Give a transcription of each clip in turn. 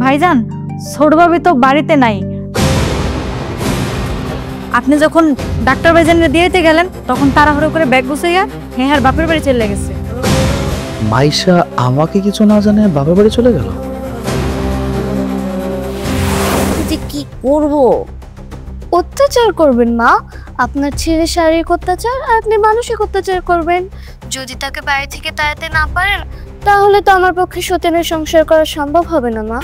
ভাইজান, ছোট ভাবি তো বাড়িতে নাই। আপনি যখন ডাক্তার ভাইজানকে দিয়েতে গেলেন তখন তাড়াহুড়ো করে ব্যাগ গুছাইয়া হ্যাঁ বাপের বাড়ি চলে গেছে। মাইশা আমাকে কিছু না জানে বাপের বাড়ি চলে গেল। কি করব? অত্যাচার করবেন মা, আপনার ছেলে শারীরিক অত্যাচার আর আপনি মানসিক অত্যাচার করবেন। যদি তাকে বাড়ি থেকে তাড়াতে না পারেন তাহলে তো আমার পক্ষে সতীনের সংসার করা সম্ভব হবে না মা।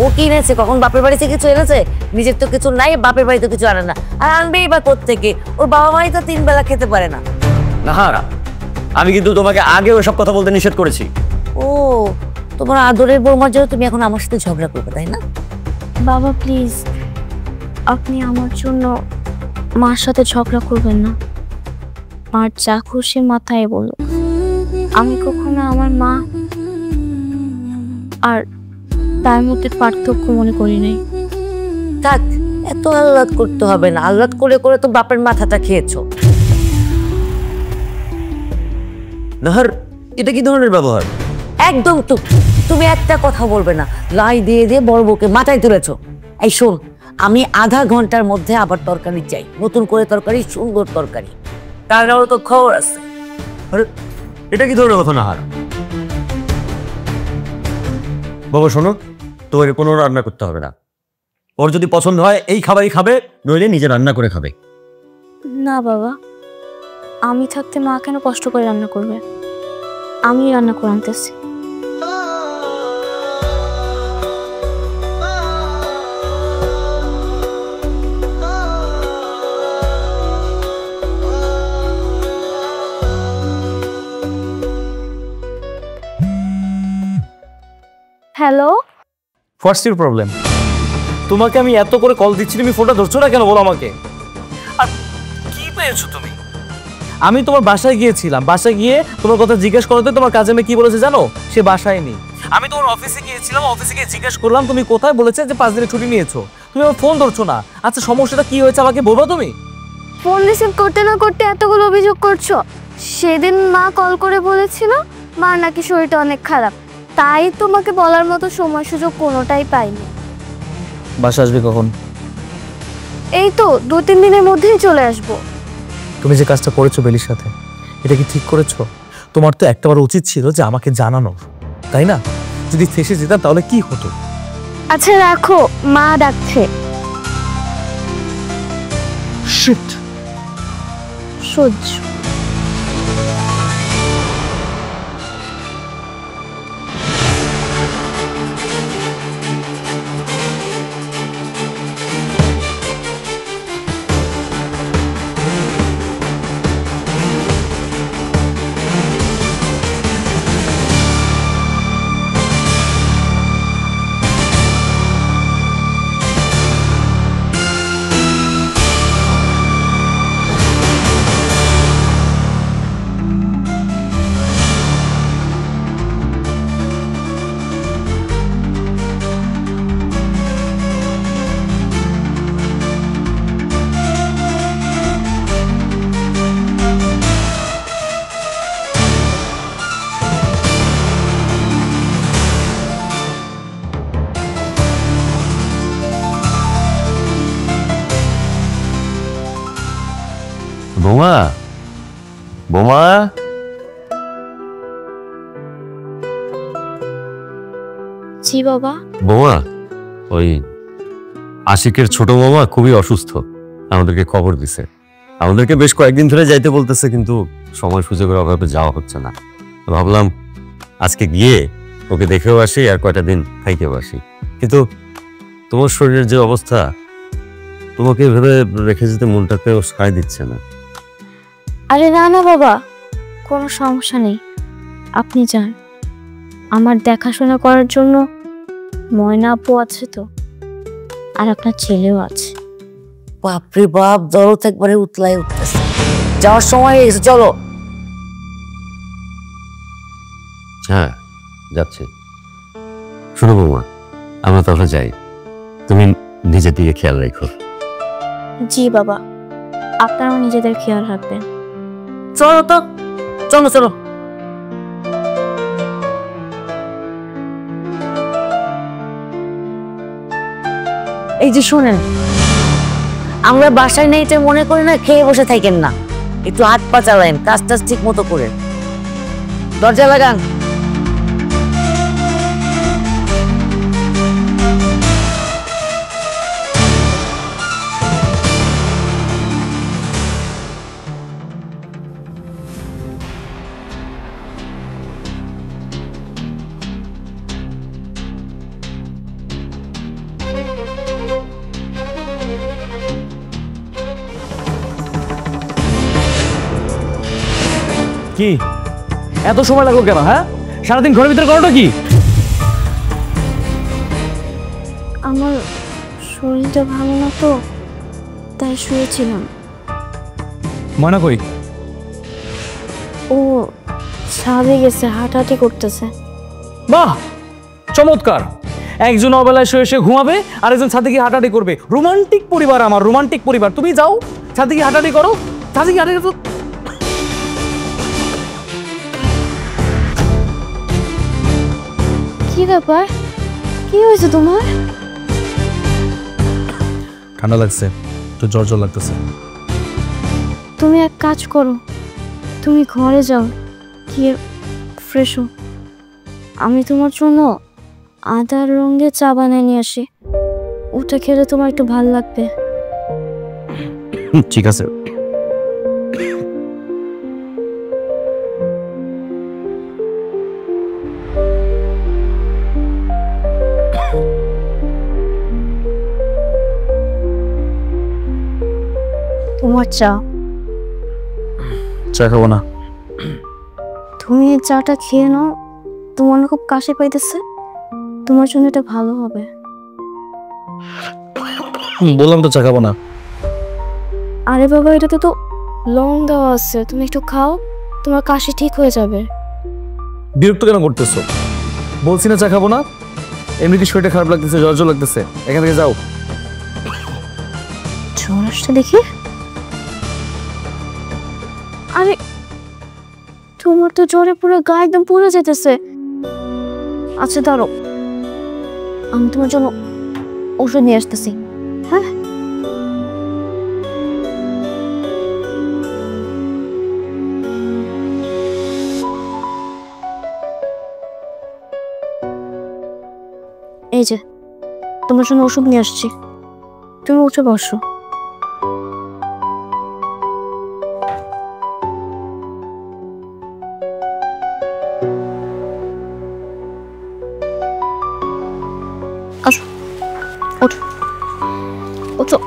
ও কি এনেছে? কখন বাপের বাড়ি থেকে কিছু এনেছে? নিজের তো কিছু নাই, বাপের বাড়ি তো কিছু আনে না, আর আনবেই বা কোত্থেকে? ওর বাবা মাই তো 3 বেলা খেতে পারে না। নাহারা, আমি কিন্তু তোমাকে আগে ওসব কথা বলতে নিষেধ করেছি। ও, তোমার আদরের বৌমার জন্য তুমি এখন আমার সাথে ঝগড়া করবে, তাই না? বাবা প্লিজ, আপনি আমার জন্য মার সাথে ঝগড়া করবেন না। মার যা খুশি মাথায় বলুক, আমি কখনো আমার মা আর তার মধ্যে পার্থক্য মনে করি নাই। থাক, এত আহ্লাদ করতে হবে না। আহ্লাদ করে করে তো বাপের মাথাটা খেয়েছো। নাহার, এটা কি ধরনের ব্যবহার? একদম তো, তুমি একটা কথা বলবে না। লাই দিয়ে দিয়ে বড় বউকে মাথায় তুলেছো। এই শোন, আমি আধা ঘন্টার মধ্যে আবার তরকারি চাই, নতুন করে তরকারি, সুন্দর তরকারি। তারও তো খবর আছে। আরে, এটা কি ধরনের কথা নাহার? বাবা শোনো, তোমাকে কোনো রান্না করতে হবে না। ওর যদি পছন্দ হয় এই খাবারই খাবে, নইলে নিজে রান্না করে খাবে। না বাবা, আমি থাকতে মা কেন কষ্ট করে রান্না করবে? আমি রান্না করে আনতেছি। Hello, what's your problem? তোমাকে আমি এত করে কল দিচ্ছি, তুমি ফোনটা ধরছো না কেন বলো আমাকে? আর কি পেয়েছো তুমি? আমি তোমার বাসায় গিয়েছিলাম, বাসায় গিয়ে তোমার কথা জিজ্ঞেস করতে তোমার কাজে মেয়ে কি বলেছে জানো? সে বাসায় নেই। আমি তোমার অফিসে গিয়েছিলাম, অফিসে গিয়ে জিজ্ঞেস করলাম তুমি কোথায়, বলেছে যে 5 দিনের ছুটি নিয়েছো। তুমি আমার ফোন ধরছো না। আচ্ছা সমস্যাটা কি হয়েছে আমাকে বলবা তুমি? ফোন রিসিভ করতে না করতে এতগুলো অভিযোগ করছো। সেদিন মা কল করে বলেছিল মার নাকি শরীরটা অনেক খারাপ, তাই তোমাকে বলার মতো সময় সুযোগ কোনোটাই পাইনি। বাসা আসবে কখন? এই তো 2-3 দিনের মধ্যেই চলে আসবো। তুমি যে কাজটা করেছো বেলির সাথে, এটা কি ঠিক করেছো? তোমার তো একটাবার উচিত ছিল যে আমাকে জানানোর, তাই না? যদি ফেসে যেতাম তাহলে কি হতো? আচ্ছা রাখো, মা ডাকছে। শিট। সহ্য। বোমা, বোমা, জি বাবা। বোমা, ওই আশিকের ছোট মামা খুবই অসুস্থ, আমাদেরকে খবর দিছে। আমাদেরকে বেশ কয়েকদিন ধরে যাইতে বলতেছে, কিন্তু সময় সুযোগের অভাবে যাওয়া হচ্ছে না। ভাবলাম আজকে গিয়ে ওকে দেখেও আসি আর কয়টা দিন খাইতেও আসি। কিন্তু তোমার শরীরের যে অবস্থা, তোমাকে ভেবে রেখে যেতে মনটাকেও সায় দিচ্ছে না। আরে না না বাবা, কোনো সমস্যা নেই, আপনি যান। আমার দেখাশোনা করার জন্য ময়না আপু আছে তো, আর আপনার ছেলেও আছে। বাপরে বাপ, দরদ একবারে উতলায় উঠতেছে। যাওয়ার সময় এসে চলো। হ্যাঁ যাচ্ছে। শোনো বৌমা, আমরা তাহলে যাই, তুমি নিজের দিকে খেয়াল রেখো। জি বাবা, আপনারাও নিজেদের খেয়াল রাখবেন। চলো তো, চলো চলো। এই যে শোনেন, আমরা বাসায় নেই এটা মনে করি না, খেয়ে বসে থাকেন না, একটু হাত পা চালায়েন, কাজ টাজ ঠিক মতো করে। দরজা লাগান। কি এত সময় লাগলো কেন? হ্যাঁ, সারাদিন ঘরের ভিতরে করোটা কি? আমার শরীরটা ভালো না তো, তাই শুয়েছিলাম। ময়না কই? ও ছাদে গেছে, হাঁটাহাঁটি করতেছে। বাহ, চমৎকার। একজন অবেলায় শুয়ে শুয়ে ঘুমাবে, আর একজন ছাদে গিয়ে হাঁটাহাঁটি করবে। রোমান্টিক পরিবার, আমার রোমান্টিক পরিবার। তুমি যাও ছাদে গিয়ে হাঁটাহাঁটি করো, ছাদে গিয়ে হাঁটাহাঁটি করো। কি ব্যাপার, কি হয়েছে তোমার? ঠান্ডা লাগছে, একটু জ্বর জ্বর লাগতেছে। তুমি এক কাজ করো, তুমি ঘরে যাও, গিয়ে ফ্রেশ হও। আমি তোমার জন্য আদার রঙের চা বানিয়ে নিয়ে আসি, ওটা খেলে তোমার একটু ভালো লাগবে। ঠিক আছে। তোমার চা। চা খাবো না। তুমি এই চাটা খেয়ে নাও, তোমার না খুব কাশি পাইতেছে, তোমার জন্য এটা ভালো হবে। বললাম তো চা খাবো না। আরে বাবা, এটাতে তো লং দেওয়া আছে, তুমি একটু খাও, তোমার কাশি ঠিক হয়ে যাবে। বিরক্ত কেন করতেছো? বলছি না চা খাবো না। এমনিতে শরীরটা খারাপ লাগতেছে, জ্বর জ্বর লাগতেছে, এখান থেকে যাও। জ্বর আসতে দেখি। আরে তোমার তো জ্বরে পুরো গা একদম পুড়ে যেতেছে। আচ্ছা দাঁড়ো, আমি তোমার জন্য ওষুধ নিয়ে আসতেছি। হ্যাঁ, এই যে তোমার জন্য ওষুধ নিয়ে আসছি, তুমি উঠে বসো। আসো, ওঠো, ওঠো।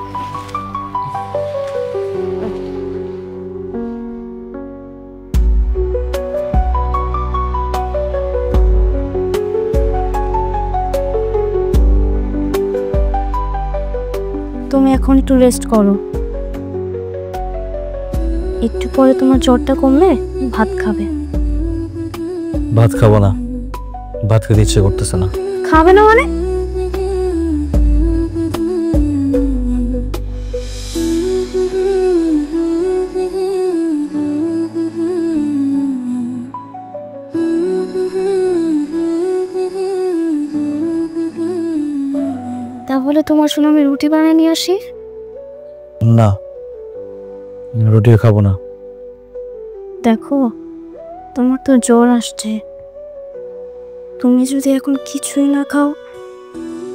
তুমি এখন একটু রেস্ট করো, একটু পরে তোমার জ্বরটা কমলে ভাত খাবে। ভাত খাবো না, ভাত খেতে ইচ্ছে করতেছে না। খাবে না মানে? তাহলে তোমার জন্য আমি রুটি বানিয়ে নিয়ে আসি। না, রুটিও খাবো না। দেখো, তোমার তো জ্বর আসছে, তুমি যদি এখন কিছুই না খাও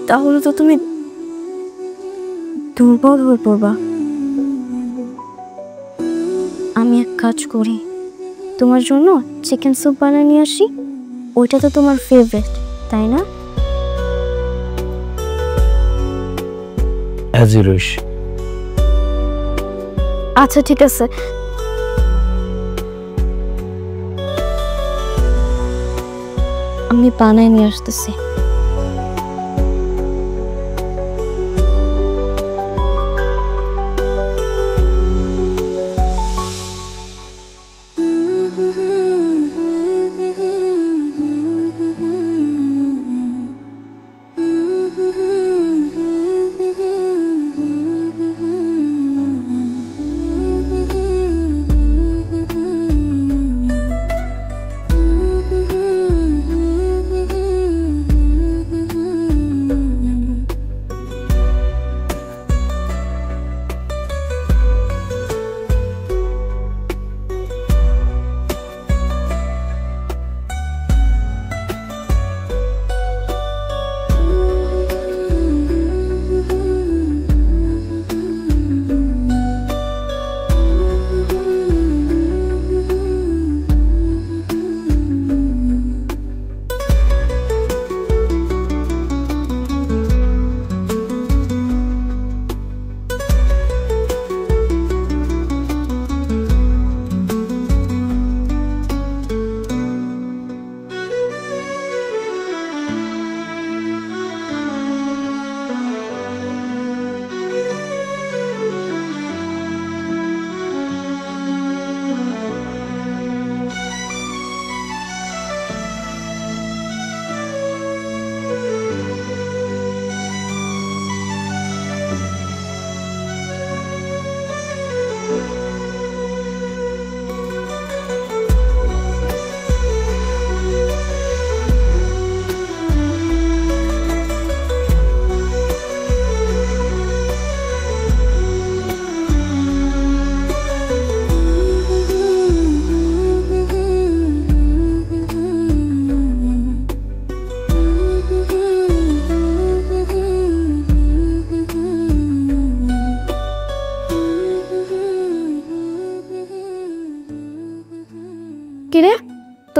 তাহলে তো তুমি দুর্বল হয়ে পড়বা। আমি এক কাজ করি, তোমার জন্য চিকেন স্যুপ বানিয়ে নিয়ে আসি, ওইটা তো তোমার ফেভারিট, তাই না? As you wish. আচ্ছা ঠিক আছে, আমি বানায় নিয়ে আসতেছি।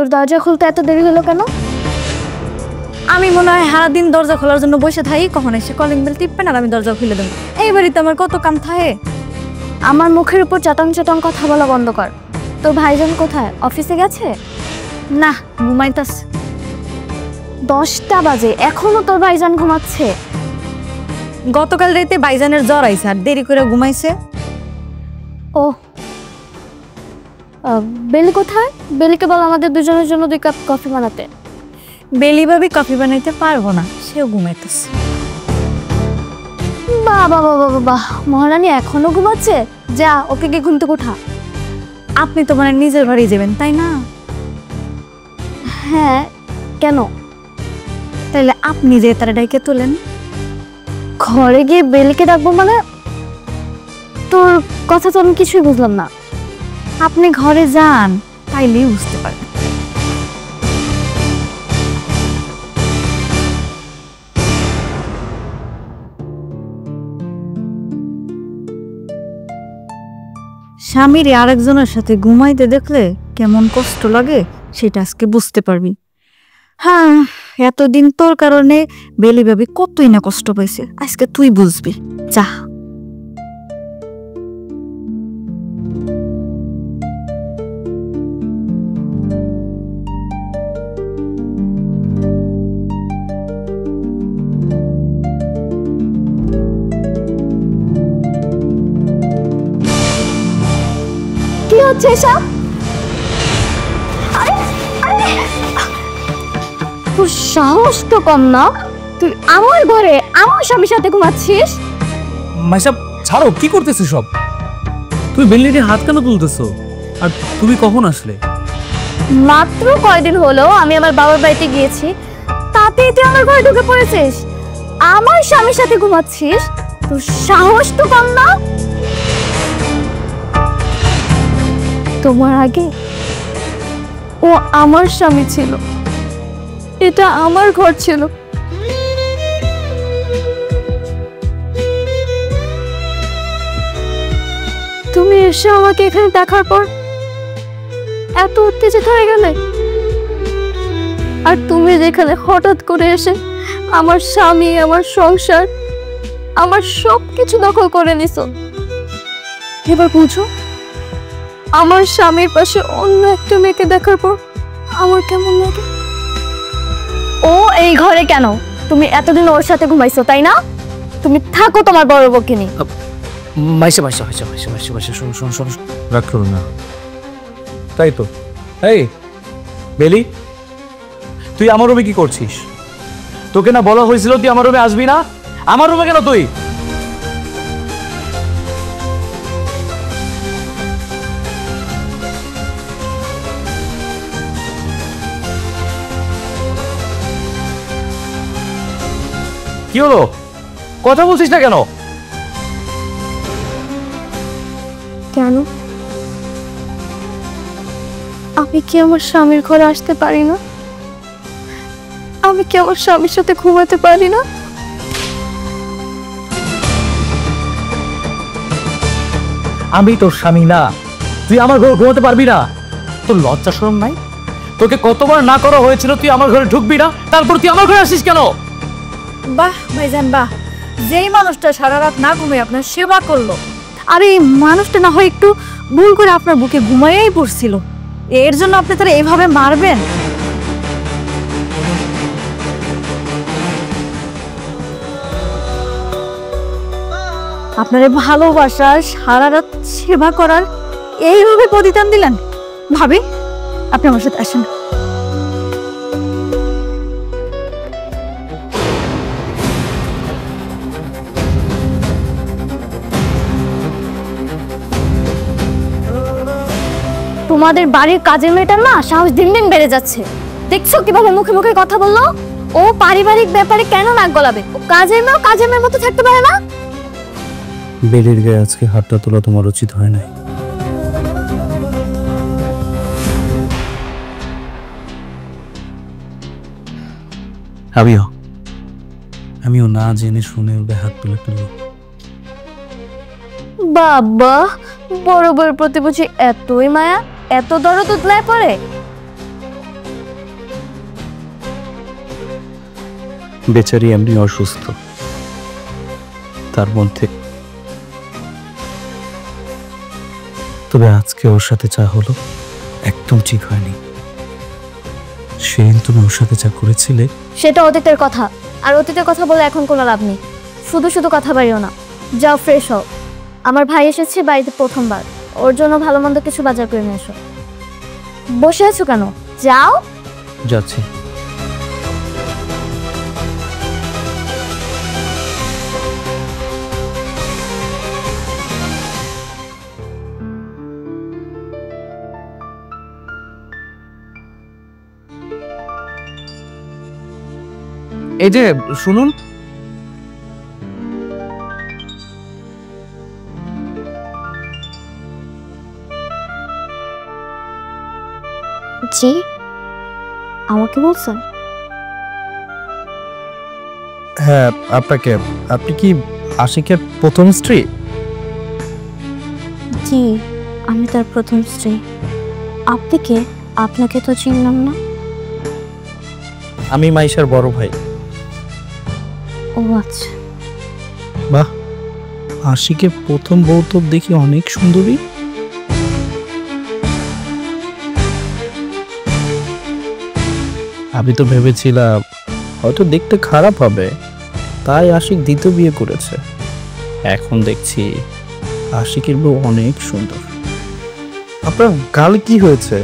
তোর দরজা খুলতে এত দেরি হলো কেন? আমি মনে হয় সারাদিন দরজা খোলার জন্য বসে থাকি, কখন এসে কলিং বেল টিপবেন আর আমি দরজা খুলে দেবো। এই বাড়িতে আমার কত কাম থাকে। আমার মুখের উপর চটং চটং কথা বলা বন্ধ কর। তোর ভাইজান কোথায়? অফিসে গেছে? না, ঘুমাইতাছে। 10টা বাজে, এখনো তোর ভাইজান ঘুমাচ্ছে? গতকাল রাতে ভাইজানের জ্বর আইছে আর দেরি করে ঘুমাইছে। ও বেলি কোথায়? বেলিকে বল আমাদের দুজনের জন্য 2 কাপ কফি বানাতে। বেলি ভাবি কফি বানাইতে পারবো না, সেও ঘুমাইতেছে। বাহ বাহ বাহ বাহ বাহ, মহারানী এখনো ঘুমাচ্ছে? যা ওকে গিয়ে ঘুম থেকে উঠা। আপনি তো মানে নিজের বাড়ি যাবেন তাই না? হ্যাঁ, কেন? তাইলে আপনি যে তারা ডাইকে তোলেন। ঘরে গিয়ে বেলিকে ডাকবো মানে? তোর কথা তো আমি কিছুই বুঝলাম না। আপনি ঘরে যান, তাইলেই বুঝতে পারবেন। স্বামীর আরেকজনের সাথে ঘুমাইতে দেখলে কেমন কষ্ট লাগে সেটা আজকে বুঝতে পারবি। হ্যাঁ, এতদিন তোর কারণে বেলি ভাবি কতই না কষ্ট পাইছে, আজকে তুই বুঝবি। যা। কি হচ্ছে এসব? তোর সাহস তো কম না, তুই আমার ঘরে আমার স্বামীর সাথে ঘুমাচ্ছিস? মাইশা ছাড়ো, কি করতেছিস সব? তুমি বেলির হাত কেন তুলতেছো? আর তুমি কখন আসলে? মাত্র কয়দিন হলো আমি আমার বাবার বাড়িতে গিয়েছি, তাতেই তুই আমার ঘরে ঢুকে পড়েছিস, আমার স্বামীর সাথে ঘুমাচ্ছিস? তোর সাহস তো কম না। তোমার আগে ও আমার স্বামী ছিল, এটা আমার ঘর ছিল। তুমি এসে আমাকে এখানে দেখার পর এত উত্তেজিত হয়ে গেলে, আর তুমি যেখানে হঠাৎ করে এসে আমার স্বামী, আমার সংসার, আমার সব কিছু দখল করে নিছো। এবার বুঝো আমার স্বামীর পাশে অন্য একটা মেয়েকে দেখার পর আমার কেমন লাগে। ও এই ঘরে কেন? তুমি এতদিন ওর সাথে ঘুমাইছো তাই না? তুমি থাকো তোমার বড় বউকে নিয়ে। মাইশা মাইশা মাইশা মাইশা মাইশা মাইশা শোনো শোনো শোনো, রাগ করো না। তাই তো। এই বেলি, তুই আমার রুমে কি করছিস? তোকে না বলা হয়েছিল তুই আমার রুমে আসবি না? আমার রুমে কেন তুই? কি হলো, কথা বলছিস না কেন? কেন? আমি কি আমার স্বামীর ঘরে আসতে পারি না? আমি কি আমার স্বামীর সাথে ঘুমাতে পারি না? আমি তোর স্বামী না, তুই আমার ঘরে ঘুমাতে পারবি না? তোর লজ্জা শরম নাই? তোকে কতবার না করা হয়েছিল তুই আমার ঘরে ঢুকবি না, তারপর তুই আমার ঘরে আসিস কেন? বাহ ভাইজান বাহ, যেই মানুষটা সারা রাত না ঘুমিয়ে আপনার সেবা করলো, আর এই মানুষটা না হয় একটু ভুল করে আপনার বুকে ঘুমাইয়াই পড়ছিল, এর জন্য আপনি তারা এইভাবে মারবেন? আপনার ভালোবাসা, সারা রাত সেবা করার এইভাবে প্রতিদান দিলেন? ভাবি, আপনি আমার সাথে আসেন। তোমাদের বাড়ির কাজের মেয়েটার না সাহস দিন দিন বেড়ে যাচ্ছে। দেখছো কিভাবে মুখে মুখে কথা বললো? ও পারিবারিক ব্যাপারে কেন নাক গলাবে? ও কাজের মেয়ের মতো থাকতে পারে না? বেলির গায়ে আজকে হাতটা তোলা তোমার উচিত হয় নাই। আমিও না জেনে শুনে ওর গায়ে হাত তুলে তুলো। বাবা, বড় বউয়ের প্রতি বুঝি এতই মায়া, এত দরদ উতলায় পড়ে? বেচারি এমনি অসুস্থ, তার মধ্যে তবে আজকে ওর সাথে যা হলো একদম ঠিক হয়নি। সেদিন তুমি ওর সাথে যা করেছিলে সেটা অতীতের কথা, আর অতীতের কথা বলে এখন কোনো লাভ নেই। শুধু শুধু কথা বাড়িও না, যাও ফ্রেশ হও। আমার ভাই এসেছে বাড়িতে প্রথমবার, ওর জন্য ভালো মন্দ কিছু বাজার করে নিয়ে এসো। বসে আছো কেন, যাও। যাচ্ছি। এই যে শুনুন, জি, আমাকে বলছেন? হ্যাঁ আপনাকে। আপনি কি আশিকের প্রথম স্ত্রী? জি, আমি তার প্রথম স্ত্রী। আপনি কে? আপনাকে তো চিনলাম না। আমি মাইশার বড় ভাই। ও আচ্ছা। বাহ, আশিকের প্রথম বউ তো দেখি অনেক সুন্দরী। আমি তো ভেবেছিলাম হয়তো দেখতে খারাপ হবে, তাই আশিক দ্বিতীয় বিয়ে করেছে। এখন দেখছি আশিকের বউ অনেক সুন্দর। আপনার গালে কি হয়েছে?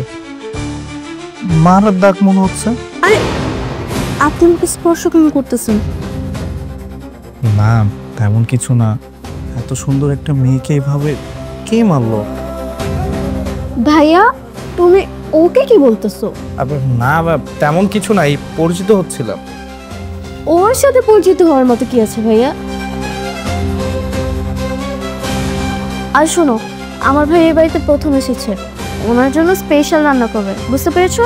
মারার দাগ মনে হচ্ছে। আপনি আমাকে স্পর্শ কেন করতেছেন? না তেমন কিছু না, এত সুন্দর একটা মেয়েকে এভাবে কে মারলো? ভাইয়া, তুমি ওকে কি বলতেছো? না তেমন কিছু নাই, পরিচিত হচ্ছিলাম। ওর সাথে পরিচিত হওয়ার মতো কি আছে ভাইয়া? আর শোনো, আমার ভাই এই বাড়িতে প্রথম এসেছে, ওনার জন্য স্পেশাল রান্না করবে, বুঝতে পেরেছো?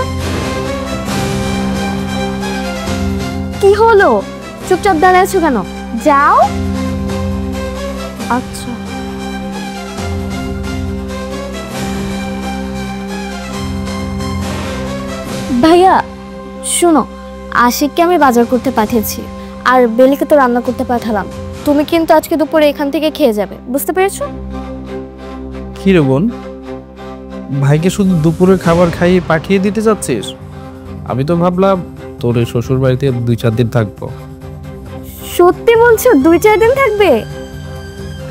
কি হলো, চুপচাপ দাঁড়িয়ে আছো কেন? যাও। আচ্ছা। ভাইয়া শোনো, আশিককে আমি বাজার করতে পাঠিয়েছি, আর বেলিকে তো রান্না করতে পাঠালাম। তুমি কিন্তু আজকে দুপুরে এখান থেকে খেয়ে যাবে, বুঝতে পেরেছো? কি রে বোন, ভাইকে শুধু দুপুরের খাবার খাইয়ে পাঠিয়ে দিতে যাচ্ছিস? আমি তো ভাবলাম তোর শ্বশুর বাড়িতে 2-4 দিন থাকবো। সত্যি বলছো 2-4 দিন থাকবে?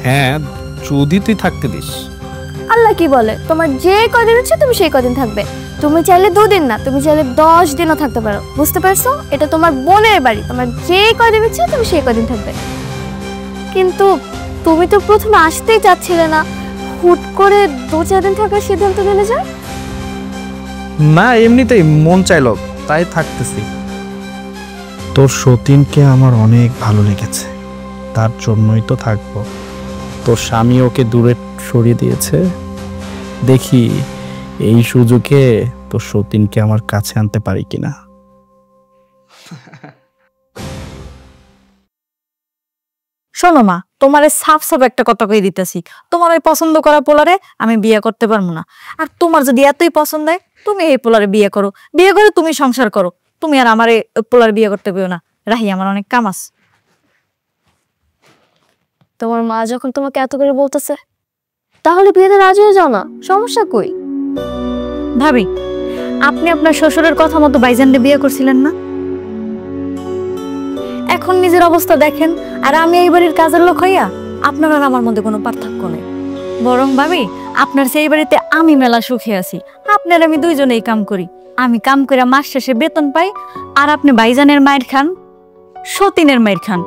হ্যাঁ, যদি তুই থাকতে দিস। আল্লাহ কি বলে, তোমার যে কদিন ইচ্ছে তুমি সেই কদিন থাকবে। তুমি চাইলে 2 দিন না, তুমি চাইলে 10 দিনও থাকতে পারো, বুঝতে পারছো? এটা তোমার বোনের বাড়ি, তোমার যে কদিন ইচ্ছে তুমি সেই কদিন থাকবে। কিন্তু তুমি তো প্রথমে আসতেই চাচ্ছিলে না, হুট করে 2-4 দিন থাকার সিদ্ধান্ত নিলে যায়। না এমনিতেই মন চাইলো তাই থাকতেছি। তোর সতীনকে আমার অনেক ভালো লেগেছে, তার জন্যই তো থাকবো। তোর স্বামী ওকে দূরে সরিয়ে দিয়েছে, দেখি এই সুযোগে তোর সতীনকে আমার কাছে আনতে পারি কিনা। শোনো মা, তোমারে সাফ সাফ একটা কথা কই দিতেছি, তোমার ওই পছন্দ করা পোলারে আমি বিয়ে করতে পারবো না। আর তোমার যদি এতই পছন্দ হয়, তুমি এই পোলারে বিয়ে করো, বিয়ে করে তুমি সংসার করো। তুমি আর আমার এই পোলারে বিয়ে করতে পেও না। রাহি, আমার অনেক কাম আছে। তোমার মা যখন তোমাকে এত করে বলতেছে, তাহলে বিয়েতে রাজি হয়ে যাও না, সমস্যা কই? ভাবি, আপনি আপনার শ্বশুরের কথা মতো বাইজানকে বিয়ে করছিলেন না? এখন নিজের অবস্থা দেখেন, আর আমি এই বাড়ির কাজের লোক হইয়া আপনার আর আমার মধ্যে কোনো পার্থক্য নেই। বরং ভাবি, আপনার সেই বাড়িতে আমি মেলা সুখে আছি। আপনার আমি দুইজনেই কাম করি, আমি কাম করে মাস শেষে বেতন পাই, আর আপনি ভাইজানের মায়ের খান, সতীনের মায়ের খান,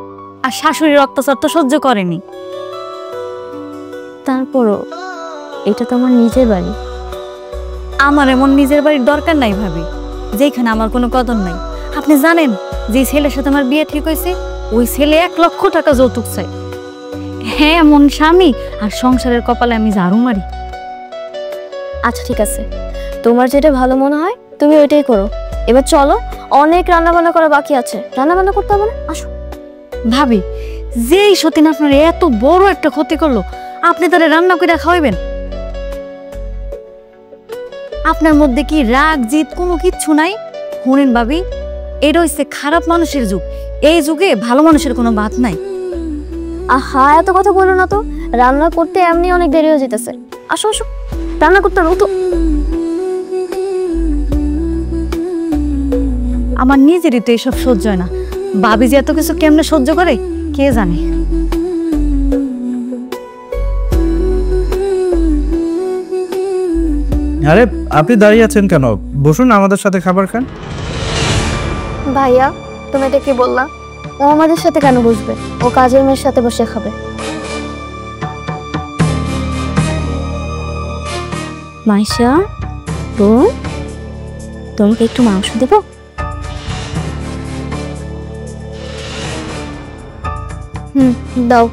আর শাশুড়ির অত্যাচার তো সহ্য করেনি। তারপরও এটা তোমার নিজের বাড়ি। আমার এমন নিজের বাড়ির দরকার নাই ভাবি, যেখানে আমার কোনো কদর নাই। আপনি জানেন যে ছেলের সাথে আমার বিয়ে ঠিক হয়েছে, ওই ছেলে 1 লক্ষ টাকা যৌতুক চাই। হ্যাঁ, এমন স্বামী আর সংসারের কপালে আমি ঝাড়ু মারি। আচ্ছা ঠিক আছে, তোমার যেটা ভালো মনে হয় তুমি ওইটাই করো। এবার চলো, অনেক রান্না বান্না করা বাকি আছে, রান্না বান্না করতে হবে না, আসো। ভাবি, যেই সতীন আপনার এত বড় একটা ক্ষতি করলো, আপনি তারে রান্না করে খাওয়াবেন? আপনার মধ্যে কি রাগ জিত কোনো কিচ্ছু নাই? শুনেন ভাবি, এটা হচ্ছে খারাপ মানুষের যুগ। এই যুগে ভালো মানুষের কোনো বাদ নাই। আহা, এত কথা বলো না তো। রান্না করতে এমনি অনেক দেরি হয়ে যেতেছে। আসো আসো, রান্না করতে হবে তো। আমার নিজেরই তো এসব সহ্য হয় না, ভাবি যে এত কিছু কেমনে সহ্য করে কে জানে। আরে আপনি দাঁড়িয়ে আছেন কেন? বসুন, আমাদের সাথে খাবার খান। ভাইয়া, তুমি এটা কি বললা? ও আমাদের সাথে কেন বসবে? ও কাজের মেয়ের সাথে বসে খাবে। মাইশা, তো তোমাকে একটু মাংস দেব? দাও।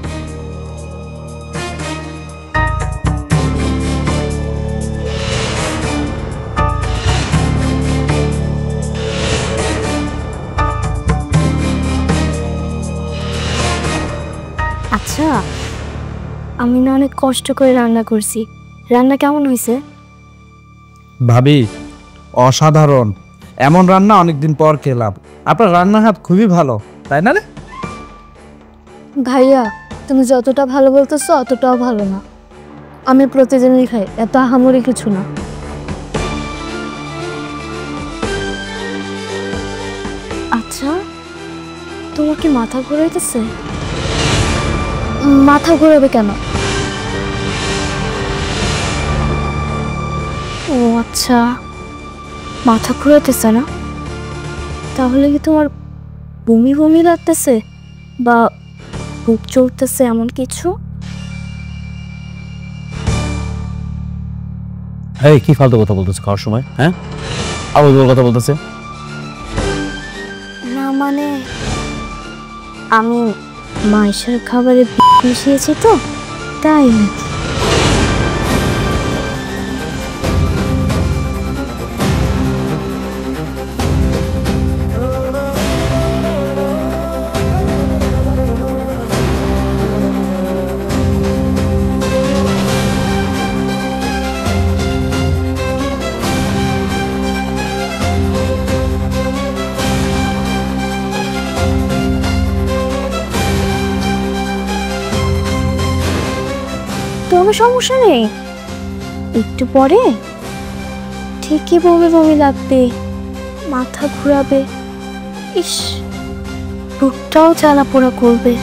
আচ্ছা, আমি না অনেক কষ্ট করে রান্না করছি। রান্না কেমন হয়েছে? ভাবি অসাধারণ, এমন রান্না অনেকদিন পর খেলাম। আপনার রান্নার হাত খুবই ভালো, তাই না রে? ভাইয়া, তুমি যতটা ভালো বলতেছো অতটাও ভালো না। আমি প্রতিদিনই খাই, এত আহামরি কিছু না। আচ্ছা, তোমার কি মাথা ঘুরাইতেছে? মাথা ঘুরাবে কেন? ও আচ্ছা, মাথা ঘুরাইতেছে না? তাহলে কি তোমার বমি বমি লাগতেছে বা বুক চলতেছে এমন কিছু? এই কি ফালতু কথা বলতেছে খাওয়ার সময়? হ্যাঁ, আবার কথা বলতেছে। না মানে, আমি মাইশার খাবারে মিশিয়েছি তো, তাই নাকি? কোনো সমস্যা নেই, একটু পরে ঠিকই বমি বমি লাগবে, মাথা ঘুরাবে, ইস, বুকটাও জ্বালা পোড়া করবে।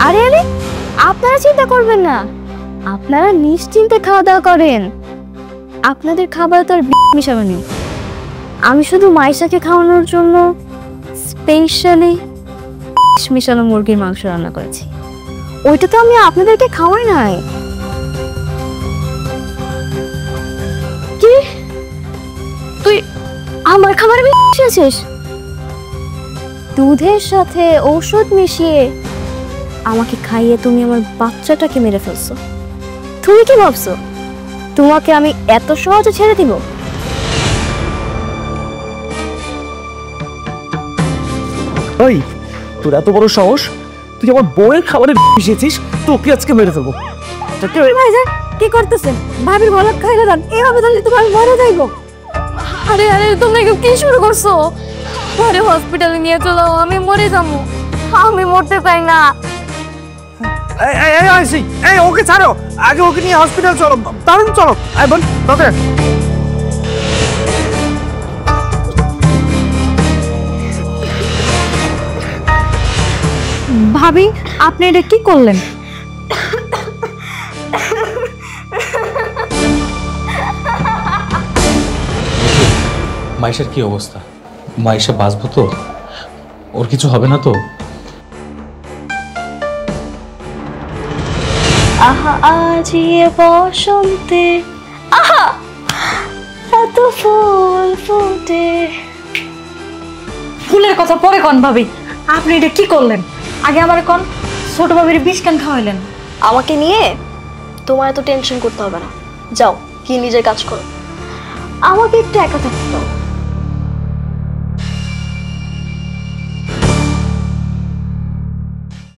আরে আরে, আপনারা চিন্তা করবেন না, আপনারা নিশ্চিন্তে খাওয়া দাওয়া করেন। আপনাদের খাবার তো আর মিশাবে নেই। আমি শুধু মাইশাকে খাওয়ানোর জন্য স্পেশালি মিশানো মুরগির মাংস রান্না করেছি। ওইটা তো আমি আপনাদেরকে খাওয়াই নাই। কি তুই আমার খাবারে মিশিয়েছিস? দুধের সাথে ঔষধ মিশিয়ে আমাকে খাইয়ে তুমি আমার বাচ্চাটাকে মেরে ফেলছো। তুমি কি ভাবছো তোমাকে আমি এত সহজে ছেড়ে দিব? ওই তোর এত বড় সাহস, তুই আমার বউয়ের খাবারে মিশিয়েছিস, তোকে আজকে মেরে ফেলবো। কি করতেছেন? ভাবির গলা খাইলে দেন, এইভাবে তাহলে তো আমি মরে যাইবো। আরে আরে, তোমরা কি শুরু করছো? আরে হসপিটালে নিয়ে চলো, আমি মরে যাবো। আমি মরতে চাই না। এই ওকে ছাড়ো, আগে ওকে নিয়ে হসপিটাল চলো, দারুণ চলো। আয় বোন, তোকে ভাবি, আপনি এটা কি করলেন? মাইশার কি অবস্থা? মাইশা বাঁচবো তো? ওর কিছু হবে না তো? আহা আজি বসন্তে, আহা এত ফুল ফুটে। ফুলের কথা পরে কন ভাবি, আপনি এটা কি করলেন? আগে আমার কন ছোট ভাবির বিষ কেন খাওয়াইলেন? আমাকে নিয়ে তোমার এত টেনশন করতে হবে না, যাও কি নিজের কাজ করো। আমাকে একটু একা থাকতে দাও।